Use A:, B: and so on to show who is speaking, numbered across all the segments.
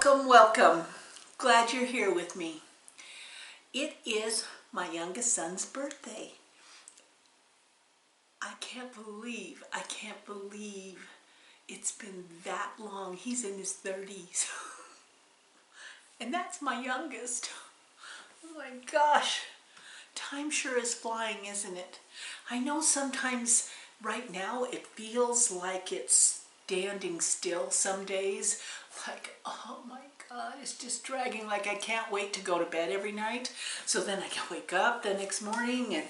A: Welcome, welcome. Glad you're here with me. It is my youngest son's birthday. I can't believe it's been that long. He's in his 30s. And that's my youngest. Oh my gosh. Time sure is flying, isn't it? I know sometimes right now it feels like it's standing still some days. Like, oh my God, it's just dragging. Like I can't wait to go to bed every night. So then I can wake up the next morning.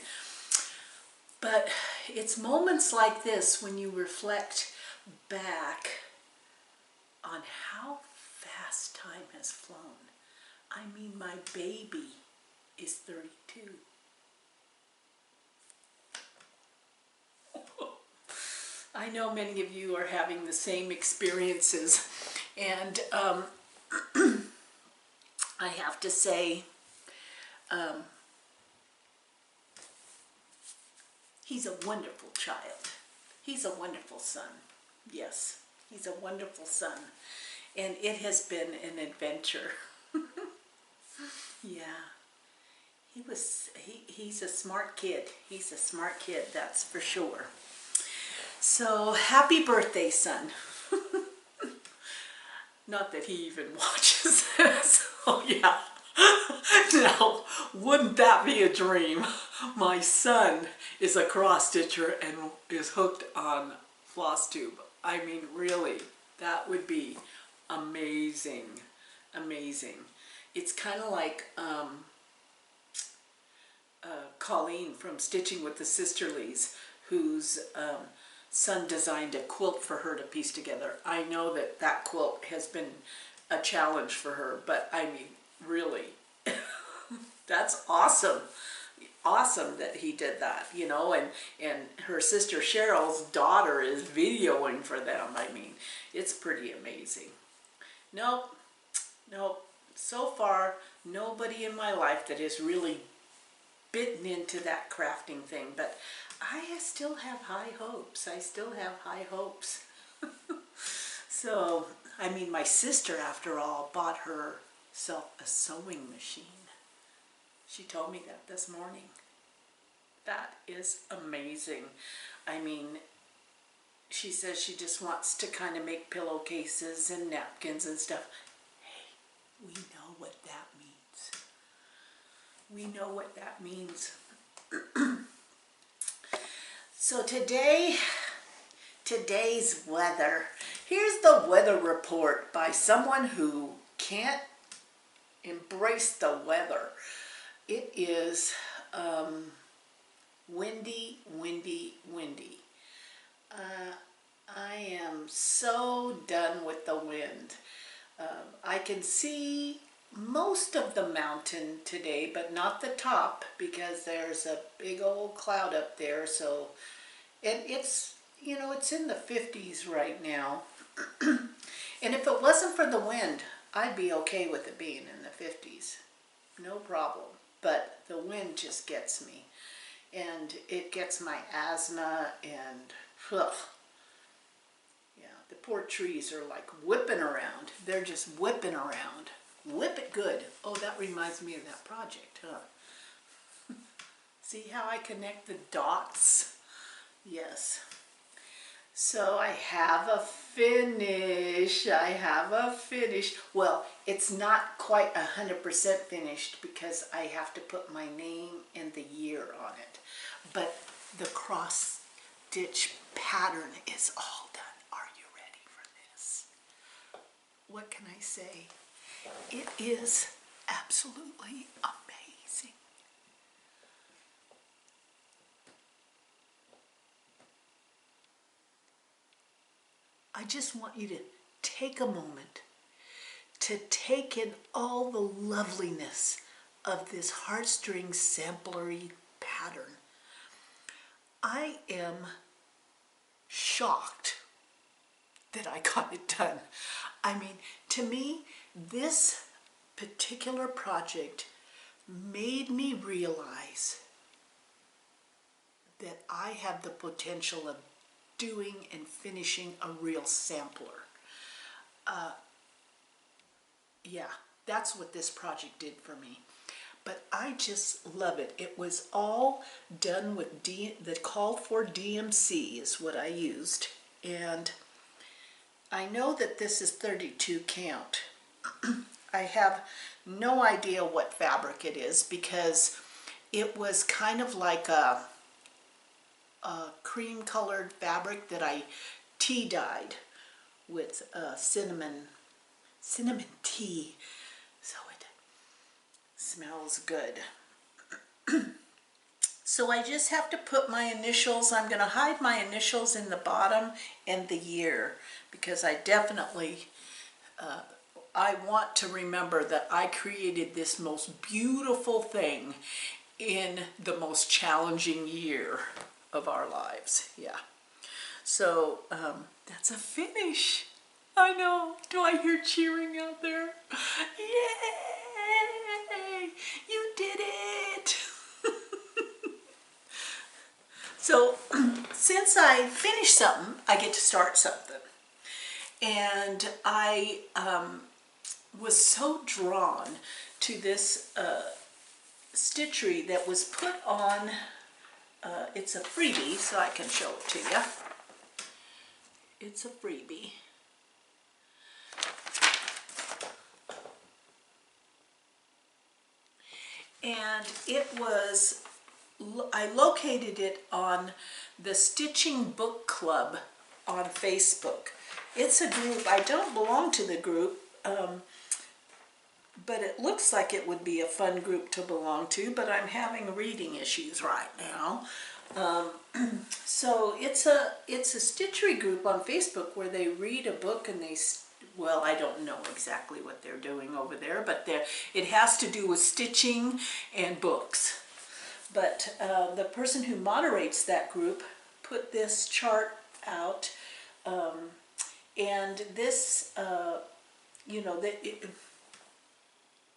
A: But it's moments like this when you reflect back on how fast time has flown. I mean, my baby is 32. I know many of you are having the same experiences, and I have to say, he's a wonderful child. He's a wonderful son. Yes, he's a wonderful son, and it has been an adventure. Yeah. He's a smart kid. He's a smart kid, that's for sure. So, happy birthday, son. Not that he even watches this. Oh, yeah. Now, wouldn't that be a dream? My son is a cross stitcher and is hooked on Floss Tube. I mean, really, that would be amazing. Amazing. It's kind of like Colleen from Stitching with the Sisterlies, whose son designed a quilt for her to piece together. I know that that quilt has been a challenge for her, but I mean, really, that's awesome. Awesome that he did that, you know, and her sister Cheryl's daughter is videoing for them. I mean, it's pretty amazing. Nope. So far, nobody in my life that has really bitten into that crafting thing, but I still have high hopes. I still have high hopes. So, I mean, my sister, after all, bought herself a sewing machine. She told me that this morning. That is amazing. I mean, she says she just wants to kind of make pillowcases and napkins and stuff. Hey, we know what that means. We know what that means. So today's weather. Here's the weather report by someone who can't embrace the weather. It is windy. I am so done with the wind. I can see most of the mountain today, but not the top, because there's a big old cloud up there. So, and it's, you know, it's in the 50s right now. And if it wasn't for the wind, I'd be okay with it being in the 50s. No problem. But the wind just gets me. And it gets my asthma and, ugh. Yeah, the poor trees are like whipping around. They're just whipping around. Whip it good. Oh, that reminds me of that project, huh? See how I connect the dots? Yes. So I have a finish. Well, it's not quite 100% finished because I have to put my name and the year on it. But the cross stitch pattern is all done. Are you ready for this? What can I say? It is absolutely amazing. I just want you to take a moment to take in all the loveliness of this Heartstring Samplery pattern. I am shocked that I got it done. I mean, to me, this particular project made me realize that I have the potential of doing and finishing a real sampler. yeah, that's what this project did for me. But I just love it. It was all done with the called for DMC is what I used. And I know that this is 32 count. I have no idea what fabric it is because it was kind of like a cream colored fabric that I tea dyed with cinnamon tea, so it smells good. So I just have to put my initials. I'm going to hide my initials in the bottom and the year because I definitely I want to remember that I created this most beautiful thing in the most challenging year of our lives. Yeah. So that's a finish. I know. Do I hear cheering out there? Yay! You did it! So since I finished something, I get to start something. And I was so drawn to this stitchery that was put on, it's a freebie, so I can show it to you. It's a freebie. And it was, I located it on the Stitching Book Club on Facebook. It's a group, I don't belong to the group, but it looks like it would be a fun group to belong to, but I'm having reading issues right now. So it's a stitchery group on Facebook where they read a book and they, well, I don't know exactly what they're doing over there, but it has to do with stitching and books. But the person who moderates that group put this chart out, and this, you know,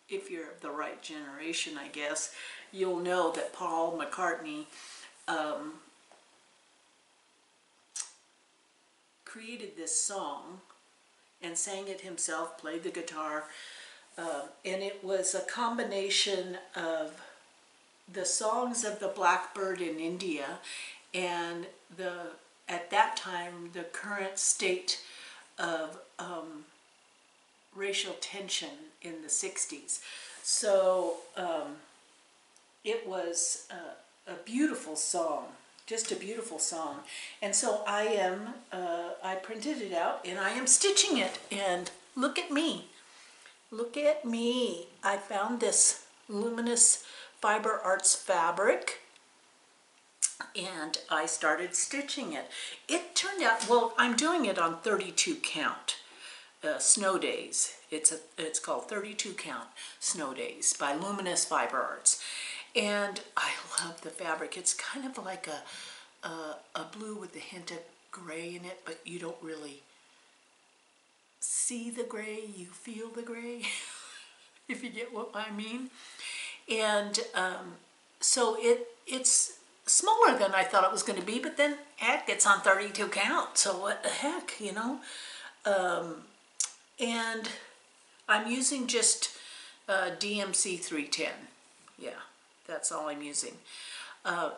A: if you're of the right generation, I guess, you'll know that Paul McCartney created this song and sang it himself, played the guitar, and it was a combination of the songs of the Blackbird in India and at that time the current state of racial tension in the 60s. So it was a beautiful song, just a beautiful song. And so I printed it out and I am stitching it, and look at me. Look at me. I found this luminous Fiber Arts fabric and I started stitching it. It turned out, well, I'm doing it on 32 count. Snow Days. It's called 32 Count Snow Days by Luminous Fiber Arts, and I love the fabric. It's kind of like a blue with a hint of gray in it, but you don't really see the gray. You feel the gray, if you get what I mean. And so it's smaller than I thought it was going to be, but then heck, it's on 32 count. So what the heck, you know? And I'm using just DMC 310. Yeah, that's all I'm using. I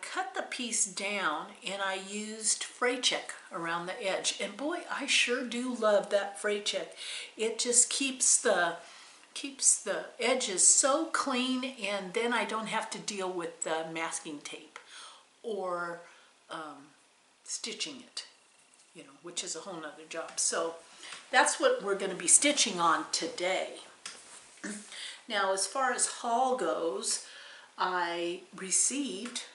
A: cut the piece down and I used fray check around the edge. And boy, I sure do love that fray check. It just keeps the edges so clean, and then I don't have to deal with the masking tape or stitching it, you know, which is a whole nother job. So that's what we're going to be stitching on today. Now, as far as haul goes, I received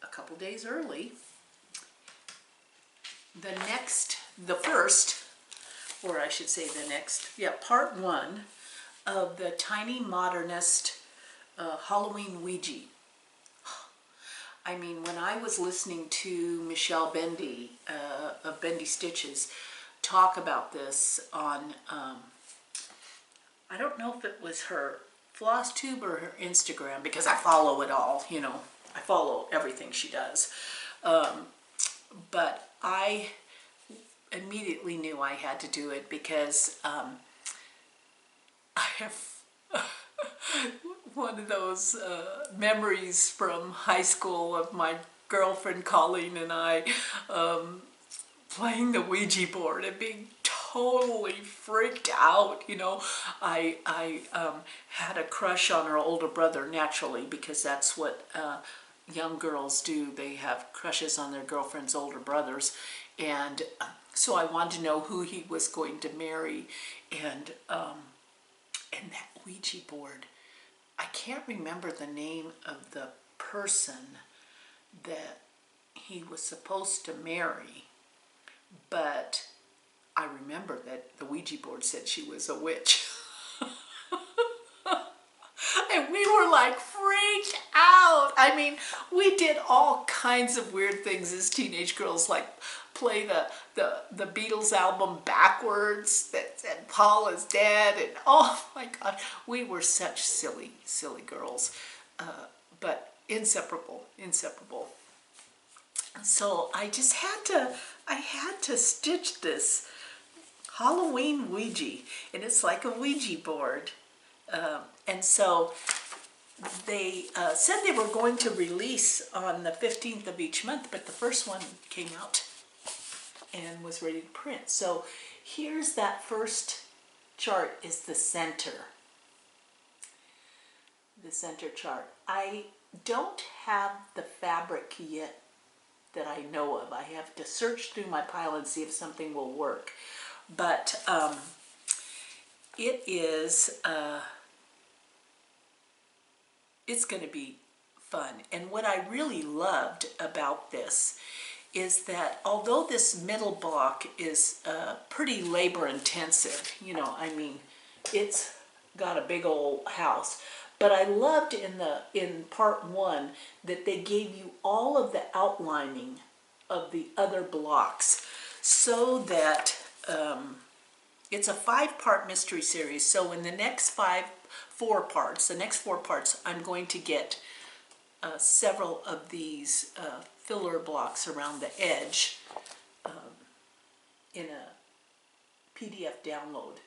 A: a couple days early the first, or I should say the next, yeah, part 1 of the Tiny Modernist Halloween Ouija. I mean, when I was listening to Michelle Bendy of Bendy Stitches talk about this on, I don't know if it was her Floss Tube or her Instagram, because I follow it all, you know, I follow everything she does. But I immediately knew I had to do it because have one of those memories from high school of my girlfriend Colleen and I playing the Ouija board and being totally freaked out. You know, I had a crush on her older brother naturally, because that's what young girls do. They have crushes on their girlfriend's older brothers, and so I wanted to know who he was going to marry, and that Ouija board, I can't remember the name of the person that he was supposed to marry, but I remember that the Ouija board said she was a witch. And we were like freaked out. I mean, we did all kinds of weird things as teenage girls, like play the Beatles album backwards that said Paul is dead, and oh my God, we were such silly girls, but inseparable. So I just had to stitch this Halloween Ouija, and it's like a Ouija board. And so they said they were going to release on the 15th of each month, but the first one came out and was ready to print. So here's that first chart, is the center chart. I don't have the fabric yet that I know of. I have to search through my pile and see if something will work. But it is, it's going to be fun. And what I really loved about this is that although this middle block is pretty labor intensive, you know, I mean, it's got a big old house, but I loved in part one that they gave you all of the outlining of the other blocks, so that it's a 5-part mystery series. So in the next four parts, I'm going to get several of these filler blocks around the edge in a PDF download.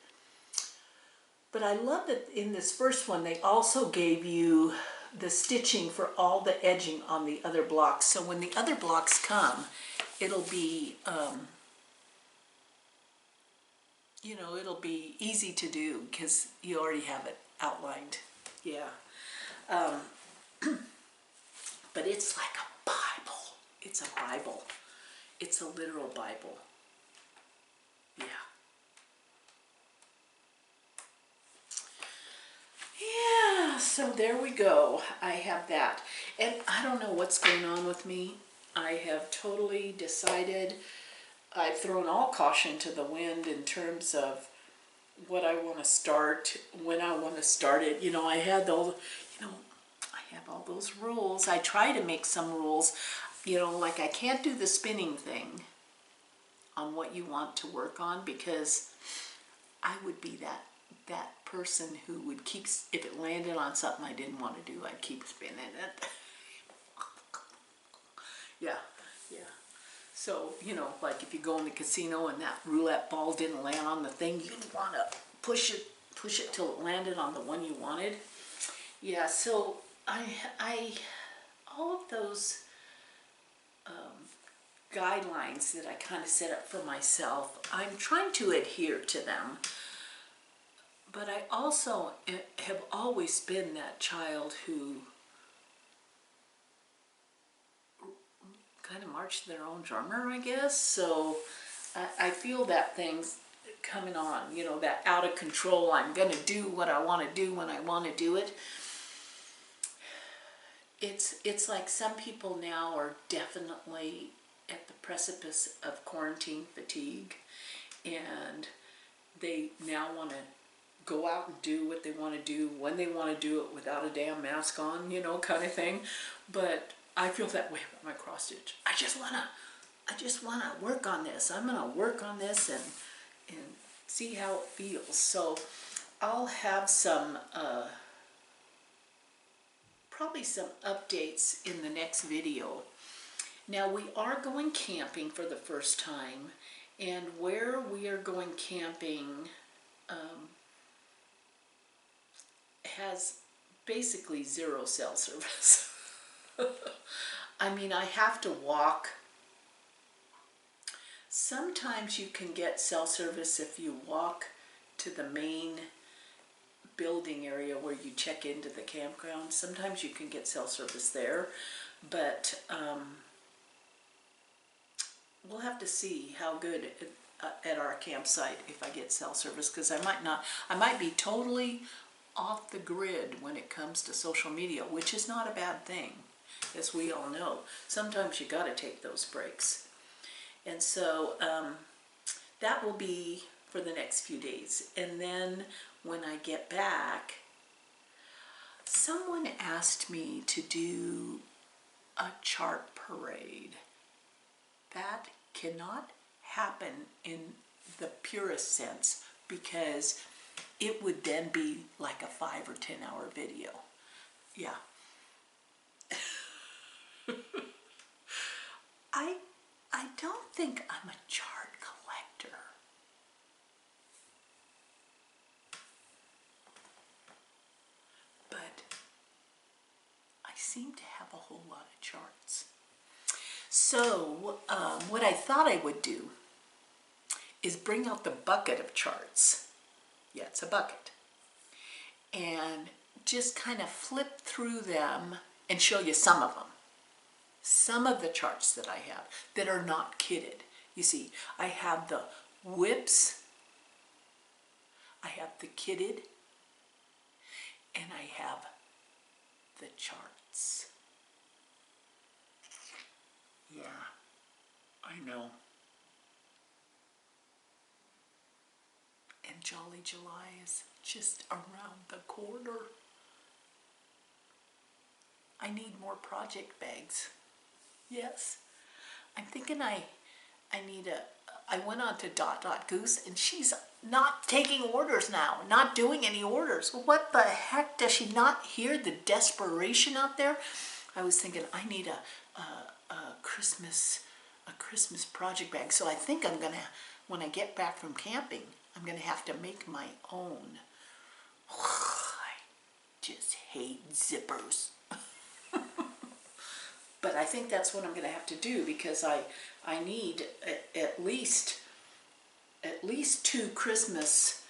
A: But I love that in this first one they also gave you the stitching for all the edging on the other blocks. So when the other blocks come, it'll be you know, it'll be easy to do because you already have it outlined. Yeah. But it's like a Bible. It's a Bible. It's a literal Bible. Yeah. Yeah, so there we go. I have that. And I don't know what's going on with me. I have totally decided, I've thrown all caution to the wind in terms of what I want to start, when I want to start it. You know, I had all, you know, I have all those rules. I try to make some rules, you know, like I can't do the spinning thing on what you want to work on, because I would be that person who would keep, if it landed on something I didn't want to do, I'd keep spinning it. Yeah. So, you know, like if you go in the casino and that roulette ball didn't land on the thing, you'd want to push it till it landed on the one you wanted. Yeah, so I all of those guidelines that I kind of set up for myself, I'm trying to adhere to them. But I also have always been that child who kind of marched their own drummer, I guess. So I feel that thing's coming on, you know, that out of control, I'm going to do what I want to do when I want to do it. It's like some people now are definitely at the precipice of quarantine fatigue, and they now want to go out and do what they want to do when they want to do it without a damn mask on, you know, kind of thing. But I feel that way with my cross stitch. I just wanna work on this. I'm gonna work on this and see how it feels. So I'll have some probably some updates in the next video. Now we are going camping for the first time, and where we are going camping, has basically zero cell service. I mean, I have to walk. Sometimes you can get cell service if you walk to the main building area where you check into the campground. Sometimes you can get cell service there, but we'll have to see how good at our campsite if I get cell service, because I might be totally off the grid when it comes to social media, which is not a bad thing, as we all know. Sometimes you got to take those breaks. And so that will be for the next few days. And then when I get back, someone asked me to do a chart parade. That cannot happen in the purest sense, because it would then be like a 5 or 10 hour video. Yeah. I don't think I'm a chart collector. But I seem to have a whole lot of charts. So what I thought I would do is bring out the bucket of charts. Yeah, it's a bucket. And just kind of flip through them and show you some of them. Some of the charts that I have that are not kitted. You see, I have the whips, I have the kitted, and I have the charts. Yeah, I know. And Jolly July is just around the corner. I need more project bags. Yes. I'm thinking I went on to Goose, and she's not taking orders now, not doing any orders. Well, what the heck? Does she not hear the desperation out there? I was thinking I need a Christmas project bag. So I think I'm gonna, when I get back from camping, I'm gonna have to make my own. I just hate zippers. But I think that's what I'm going to have to do, because I need at least 2 Christmas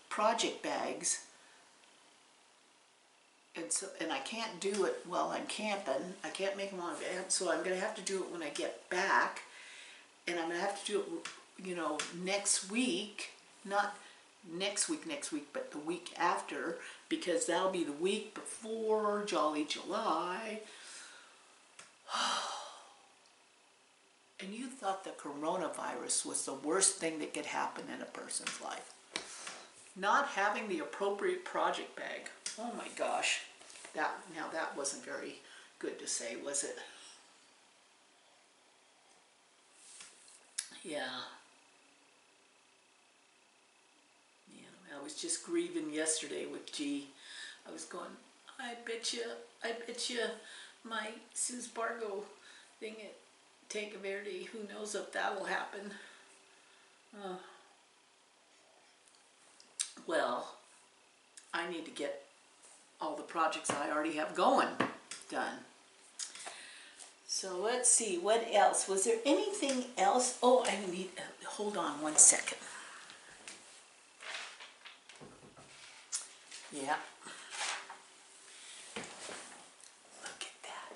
A: project bags, and I can't do it while I'm camping. I can't make them on advance, so I'm going to have to do it when I get back, and I'm going to have to do it, you know, next week, not next week, but the week after, because that'll be the week before Jolly July. And you thought the coronavirus was the worst thing that could happen in a person's life. Not having the appropriate project bag. Oh my gosh. That wasn't very good to say, was it? Yeah. I was just grieving yesterday with G. I was going, I bet you my Sus Bargo thing at Take Verde, who knows if that'll happen. Well, I need to get all the projects I already have going done. So let's see, what else? Was there anything else? Oh, I need, hold on one second. Yeah. Look at that.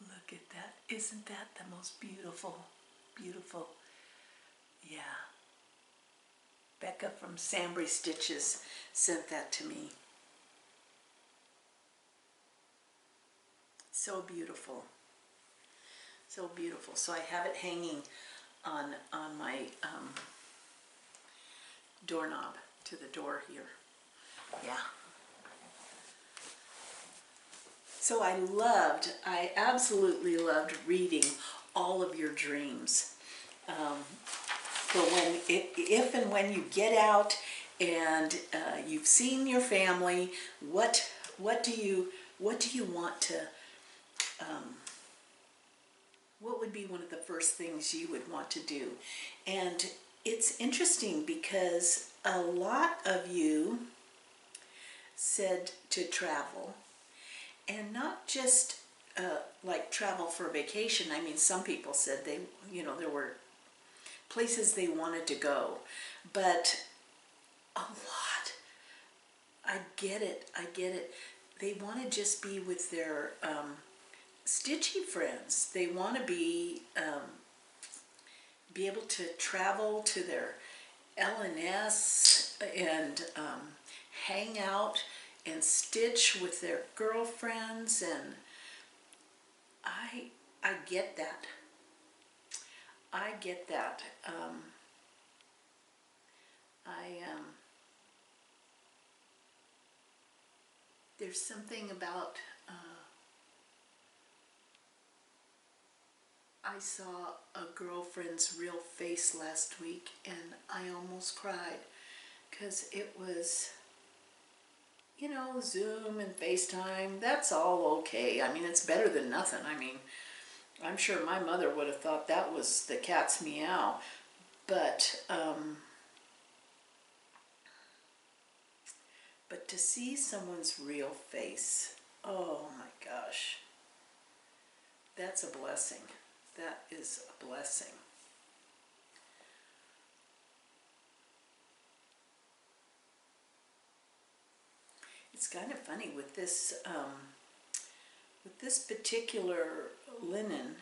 A: Look at that. Isn't that the most beautiful, beautiful? Yeah. Becca from SamBrie Stitches sent that to me. So beautiful. So beautiful. So I have it hanging on my doorknob to the door here. Yeah. So I absolutely loved reading all of your dreams. But if and when you get out and you've seen your family, what do you want to? What would be one of the first things you would want to do? And it's interesting because a lot of you said to travel, and not just like travel for vacation. I mean, some people said they, there were places they wanted to go, but a lot. I get it. They want to just be with their stitchy friends. They want to be able to travel to their L&S and hang out and stitch with their girlfriends, and I get that. There's something about, I saw a girlfriend's real face last week and I almost cried, because it was, Zoom and FaceTime, that's all okay. I mean, it's better than nothing. I mean, I'm sure my mother would have thought that was the cat's meow, but to see someone's real face, oh my gosh, that's a blessing. That is a blessing. It's kind of funny with this particular linen.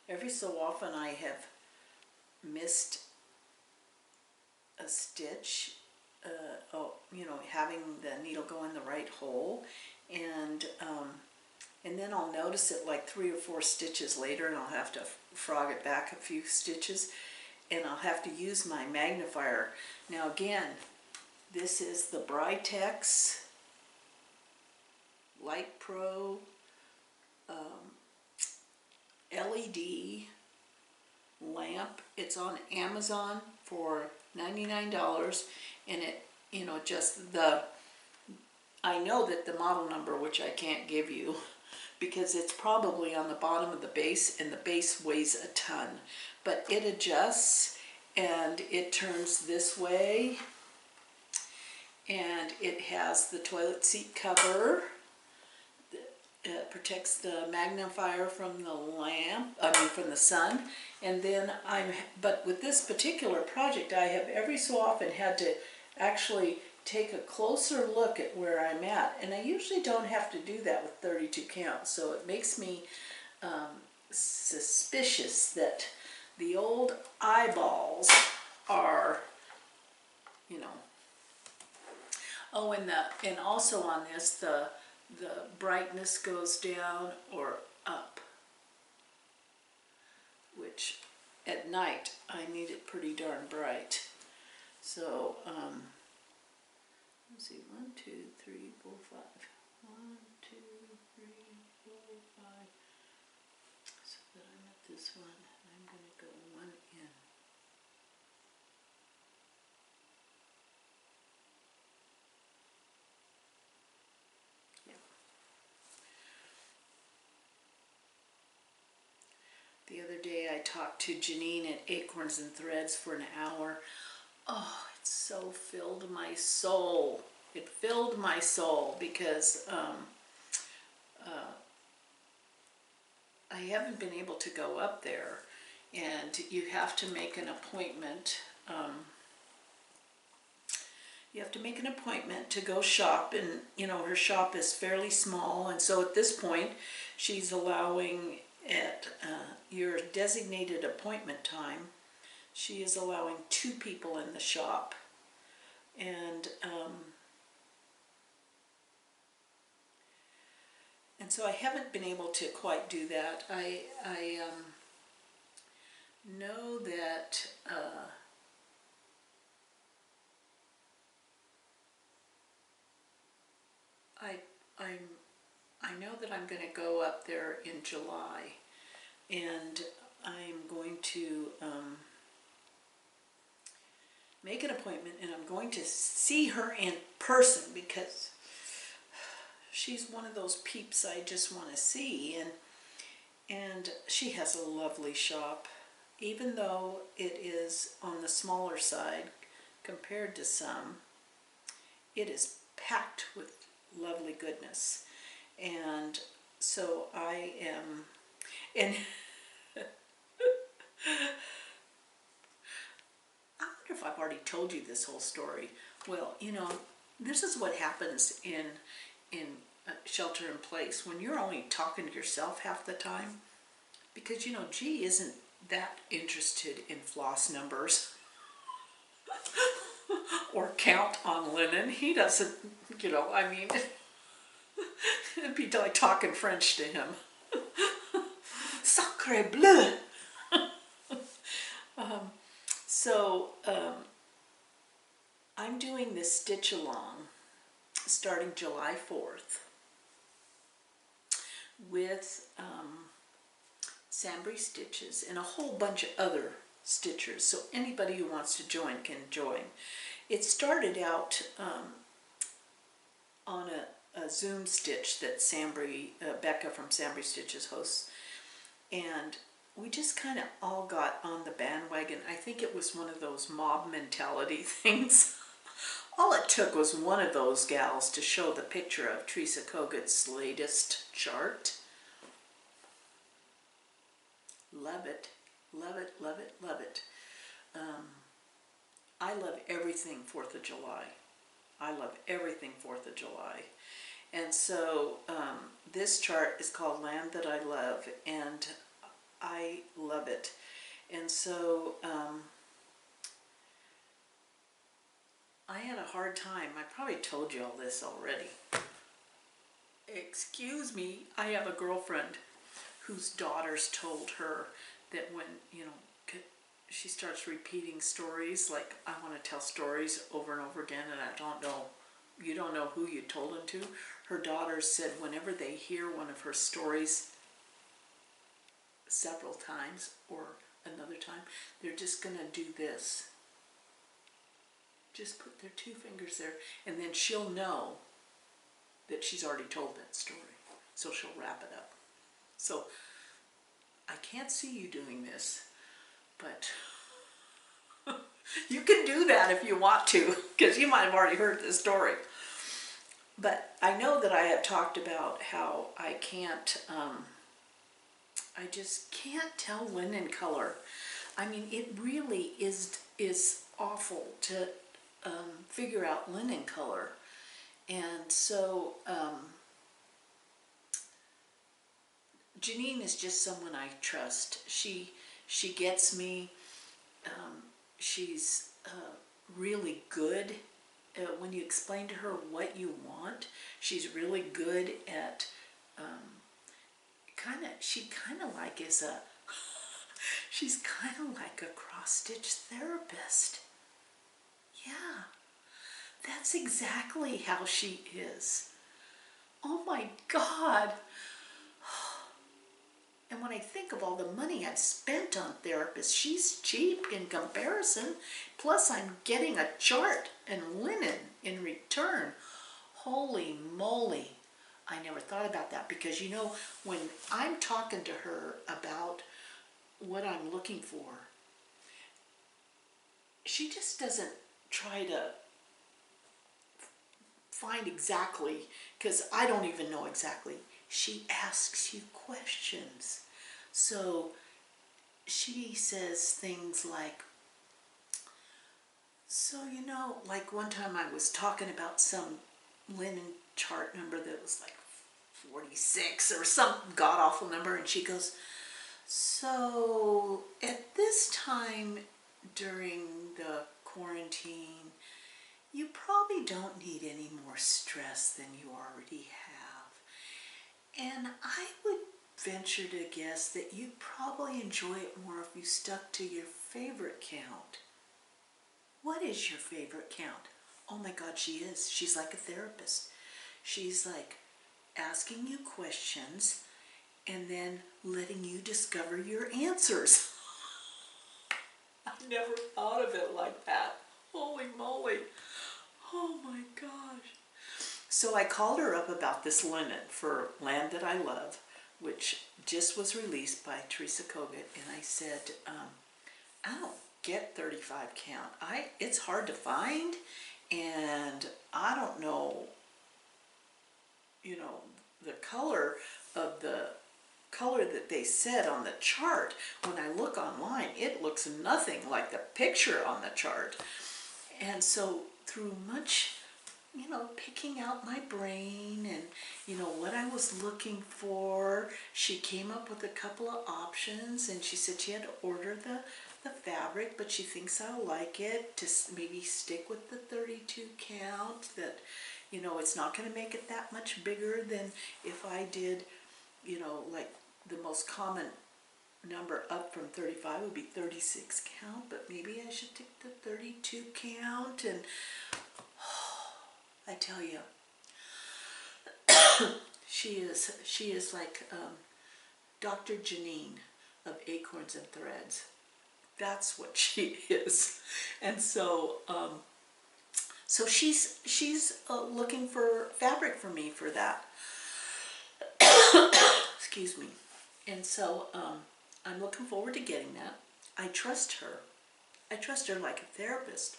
A: Every so often I have missed a stitch, having the needle go in the right hole, and then I'll notice it like 3 or 4 stitches later, and I'll have to frog it back a few stitches, and I'll have to use my magnifier. Now again, this is the Britex Light Pro LED lamp. It's on Amazon for $99, and it, I know that the model number, which I can't give you because it's probably on the bottom of the base, and the base weighs a ton, but it adjusts and it turns this way, and it has the toilet seat cover. It protects the magnifier from the from the sun. And then but with this particular project, I have every so often had to actually take a closer look at where I'm at, and I usually don't have to do that with 32 count, so it makes me suspicious that the old eyeballs are, Oh, and also on this, the brightness goes down or up, which at night I need it pretty darn bright. So let's see, 1, 2, 3, 4, 5. 1, 2, 3, 4, 5. So that I'm at this one, and I'm going to go 1 in. The other day I talked to Janine at Acorns and Threads for an hour. Oh, it so filled my soul. It filled my soul because I haven't been able to go up there, and you have to make an appointment. You have to make an appointment to go shop, and her shop is fairly small, and so at this point she's allowing at your designated appointment time, she is allowing 2 people in the shop, and so I haven't been able to quite do that. I know that I know that I'm going to go up there in July, and I'm going to make an appointment, and I'm going to see her in person, because she's one of those peeps I just want to see, and she has a lovely shop, even though it is on the smaller side compared to some. It is packed with lovely goodness. And so I am, and I wonder if I've already told you this whole story. Well, you know, this is what happens in shelter in place when you're only talking to yourself half the time, because you know G isn't that interested in floss numbers or count on linen. He doesn't, you know, I mean, it'd be like talking French to him. Sacre bleu! So I'm doing this stitch along starting July 4th with SamBrie Stitches and a whole bunch of other stitchers, so anybody who wants to join can join. It started out on a Zoom stitch that SamBrie, Becca from SamBrie Stitches hosts, and we just kind of all got on the bandwagon. I think it was one of those mob mentality things. All it took was one of those gals to show the picture of Teresa Kogut's latest chart. Love it, love it, love it, love it. I love everything 4th of July. I love everything 4th of July. And so this chart is called Land That I Love, and I love it. And so I had a hard time. I probably told you all this already. Excuse me, I have a girlfriend whose daughters told her that when, you know, she starts repeating stories, like, I want to tell stories over and over again, and I don't know, you don't know who you told them to. Her daughters said whenever they hear one of her stories several times or another time, they're just going to do this. Just put their 2 fingers there, and then she'll know that she's already told that story. So she'll wrap it up. So I can't see you doing this, but you can do that if you want to, because you might have already heard this story. But I know that I have talked about how I can't, I just can't tell linen color. I mean, it really is awful to figure out linen color. And so Janine is just someone I trust. She gets me. She's really good. When you explain to her what you want, she's really good at she kind of like is a she's kind of like a cross-stitch therapist. Yeah, that's exactly how she is. Oh my God. And when I think of all the money I've spent on therapists, she's cheap in comparison. Plus I'm getting a chart and linen in return. Holy moly. I never thought about that, because you know, when I'm talking to her about what I'm looking for, she just doesn't try to find exactly, because I don't even know exactly. She asks you questions. So she says things like, so you know, like one time I was talking about some linen chart number that was like 46 or some god-awful number, and she goes, so at this time during the quarantine, you probably don't need any more stress than you already have. And I would venture to guess that you'd probably enjoy it more if you stuck to your favorite count. What is your favorite count? Oh my God, she is. She's like a therapist. She's like asking you questions and then letting you discover your answers. I never thought of it like that. Holy moly. Oh my gosh. So I called her up about this linen for Land That I Love, which just was released by Teresa Kogut, and I said, I don't get 35 count. It's hard to find, and I don't know, you know, the color of the color that they said on the chart. When I look online, it looks nothing like the picture on the chart. And so through much, you know, picking out my brain and, you know, what I was looking for, she came up with a couple of options, and she said she had to order the fabric, but she thinks I'll like it, to maybe stick with the 32 count, that, you know, it's not going to make it that much bigger than if I did, you know, like the most common number up from 35 would be 36 count, but maybe I should take the 32 count. And I tell you, she is like Dr. Janine of Acorns and Threads. That's what she is. And so so she's looking for fabric for me for that. Excuse me. And so I'm looking forward to getting that. I trust her. I trust her like a therapist.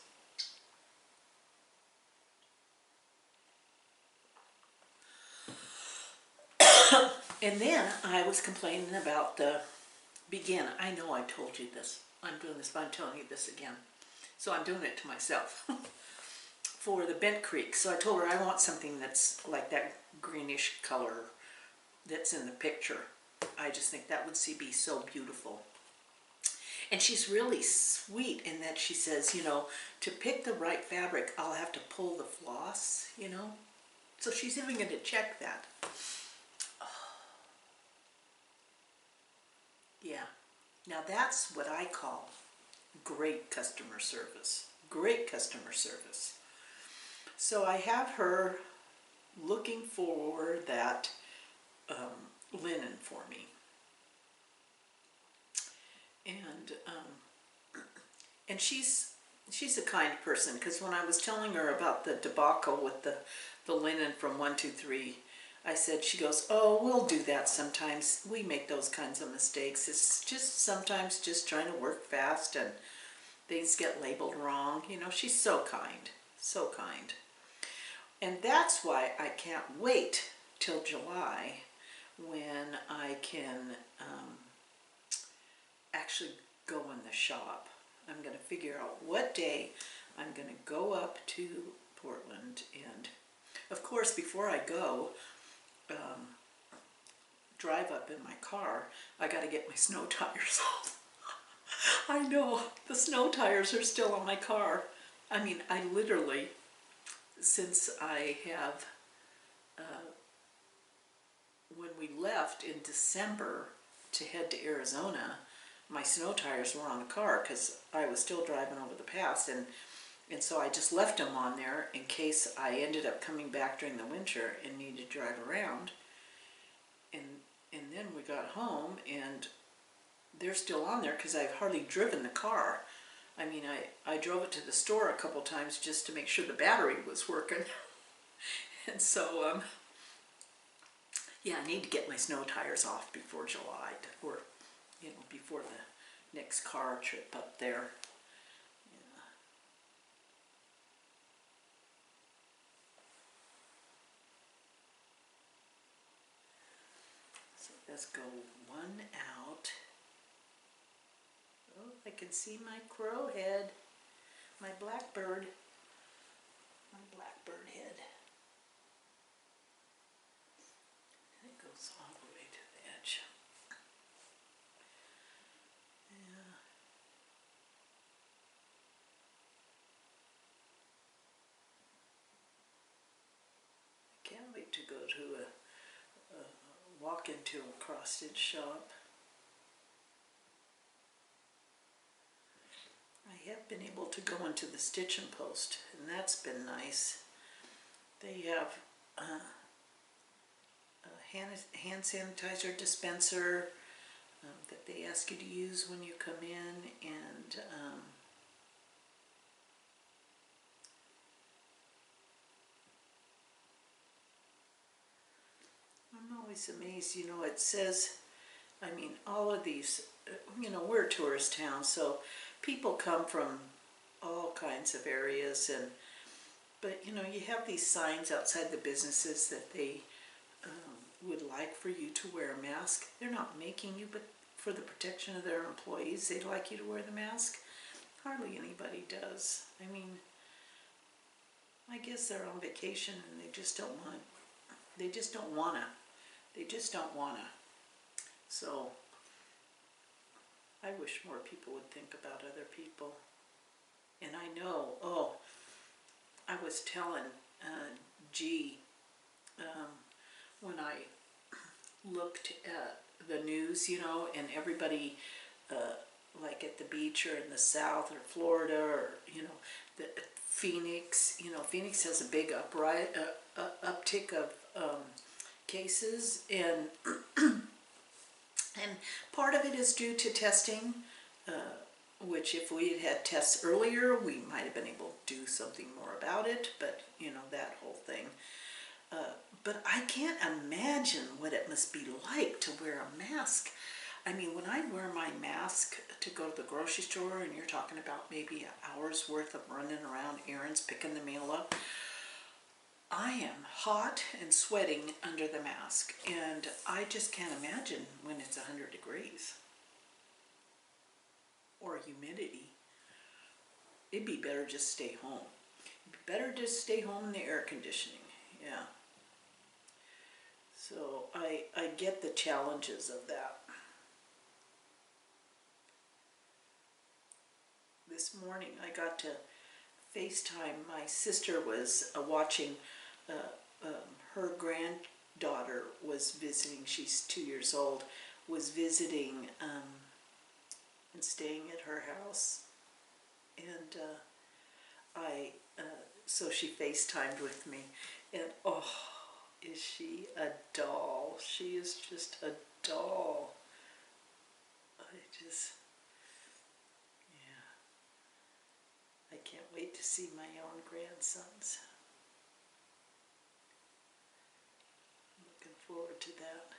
A: And then I was complaining about the begin. I know I told you this. I'm doing this, but I'm telling you this again. So I'm doing it to myself. For the Bent Creek. So I told her I want something that's like that greenish color that's in the picture. I just think that would be so beautiful. And she's really sweet in that she says, you know, to pick the right fabric, I'll have to pull the floss, you know. So she's even going to check that. Yeah. Now that's what I call great customer service. Great customer service. So I have her looking for that linen for me. And she's a kind person, because when I was telling her about the debacle with the linen from 123, I said, she goes, oh, we'll do that sometimes. We make those kinds of mistakes. It's just sometimes just trying to work fast and things get labeled wrong. You know, she's so kind, so kind. And that's why I can't wait till July when I can actually go in the shop. I'm going to figure out what day I'm going to go up to Portland. And of course, before I go, drive up in my car, I got to get my snow tires off. I know, the snow tires are still on my car. I mean, I literally, since I have, when we left in December to head to Arizona, my snow tires were on the car because I was still driving over the pass, and so I just left them on there in case I ended up coming back during the winter and needed to drive around. And then we got home and they're still on there because I've hardly driven the car. I mean, I drove it to the store a couple times just to make sure the battery was working. And so, yeah, I need to get my snow tires off before July, or, you know, before the next car trip up there. Yeah. So let's go one out. Oh, I can see my crow head, my blackbird head. And it goes all the way to the edge. Yeah. I can't wait to go to walk into a cross-stitch shop. I have been able to go into the Stitch and Post, and that's been nice. They have a hand sanitizer dispenser that they ask you to use when you come in, and I'm always amazed, you know, it says, I mean, all of these, you know, we're a tourist town, so people come from all kinds of areas, and But you know, you have these signs outside the businesses that they would like for you to wear a mask. They're not making you, but for the protection of their employees, they'd like you to wear the mask. Hardly anybody does. I mean, I guess they're on vacation and they just don't want, they just don't wanna. They just don't wanna. So, I wish more people would think about other people. And I know, oh, I was telling G, when I looked at the news, you know, and everybody, like at the beach or in the South or Florida or, you know, the Phoenix, you know, Phoenix has a big uptick of cases, and and part of it is due to testing, which if we had had tests earlier, we might have been able to do something more about it, but you know, that whole thing. But I can't imagine what it must be like to wear a mask. I mean, when I wear my mask to go to the grocery store, and you're talking about maybe an hour's worth of running around errands, picking the mail up, I am hot and sweating under the mask, and I just can't imagine when it's 100 degrees or humidity. It'd be better just stay home. It'd be better just stay home in the air conditioning, yeah. So I get the challenges of that. This morning I got to FaceTime. My sister was watching, her granddaughter was visiting, she's 2 years old, was visiting and staying at her house. And so she FaceTimed with me, and oh, is she a doll? She is just a doll. Yeah, I can't wait to see my own grandsons. I'm looking forward to that.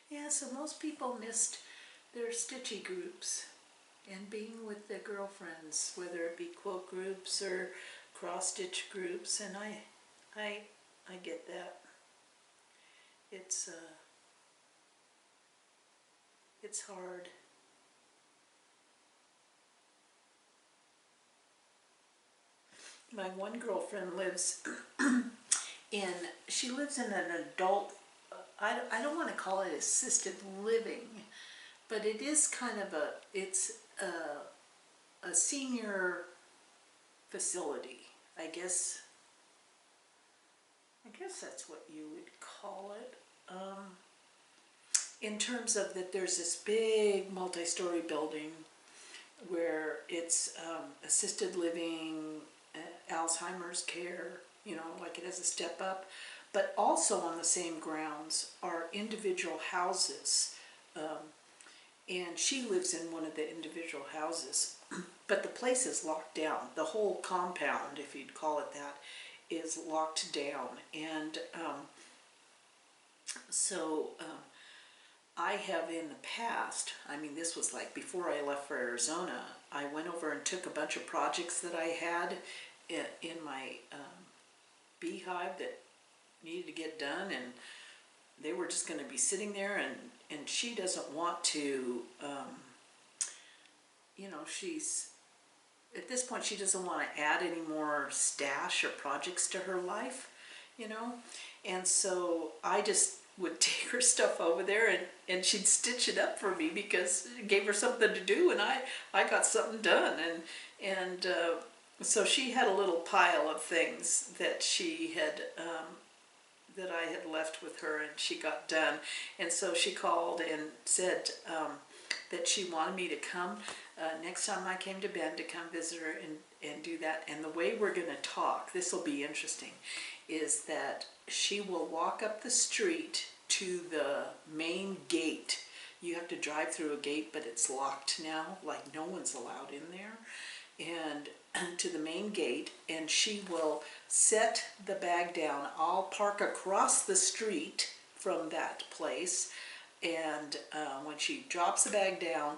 A: Yeah, so most people missed their stitchy groups and being with their girlfriends, whether it be quilt groups or cross stitch groups, and I get that. It's hard. My one girlfriend lives she lives in an adult, I don't want to call it assisted living, but it is kind of it's a senior facility, I guess that's what you would call it. In terms of that, there's this big multi-story building where it's assisted living, Alzheimer's care, you know, like it has a step up, but also on the same grounds are individual houses, and she lives in one of the individual houses, but the place is locked down. The whole compound, if you'd call it that, is locked down, and I have in the past, I mean, this was like before I left for Arizona, I went over and took a bunch of projects that I had in my beehive that needed to get done, and they were just going to be sitting there, and she doesn't want to, you know, she's, at this point she doesn't want to add any more stash or projects to her life, you know, and so I just would take her stuff over there, and she'd stitch it up for me because it gave her something to do, and I got something done, and so she had a little pile of things that she had that I had left with her, and she got done, and so she called and said that she wanted me to come next time I came to Bend to come visit her and do that. And the way we're going to talk, this will be interesting, is that she will walk up the street to the main gate. You have to drive through a gate, but it's locked now, like no one's allowed in there. and to the main gate, and she will set the bag down. I'll park across the street from that place, and when she drops the bag down,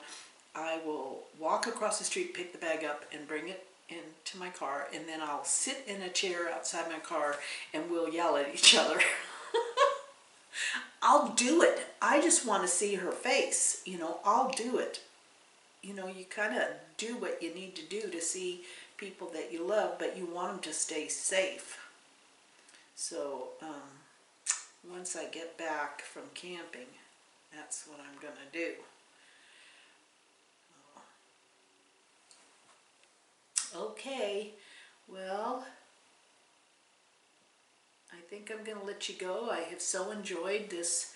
A: I will walk across the street, pick the bag up, and bring it into my car, and then I'll sit in a chair outside my car and we'll yell at each other. I'll do it. I just want to see her face. You know, I'll do it. You know, you kind of do what you need to do to see people that you love, but you want them to stay safe. So once I get back from camping, that's what I'm going to do. Okay, well, I think I'm going to let you go. I have so enjoyed this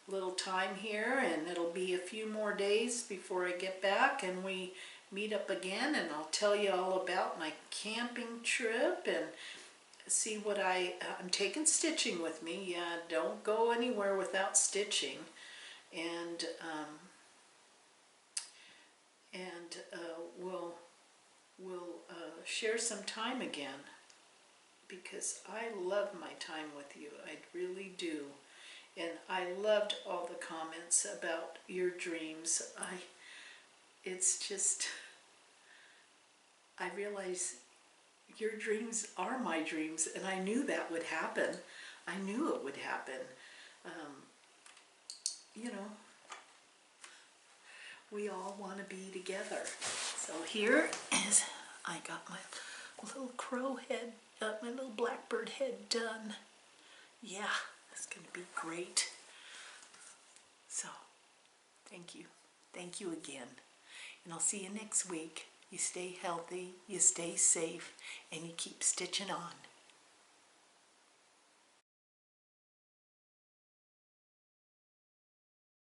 A: little time here, and it'll be a few more days before I get back and we meet up again, and I'll tell you all about my camping trip and see what I'm taking stitching with me. Yeah, don't go anywhere without stitching, and we'll share some time again, because I love my time with you. I really do. And I loved all the comments about your dreams. It's just, I realize your dreams are my dreams, and I knew that would happen. I knew it would happen. You know, we all want to be together. So here is, I got my little crow head, my little blackbird head done. Yeah, it's going to be great. So, thank you. Thank you again. And I'll see you next week. You stay healthy, you stay safe, and you keep stitching on.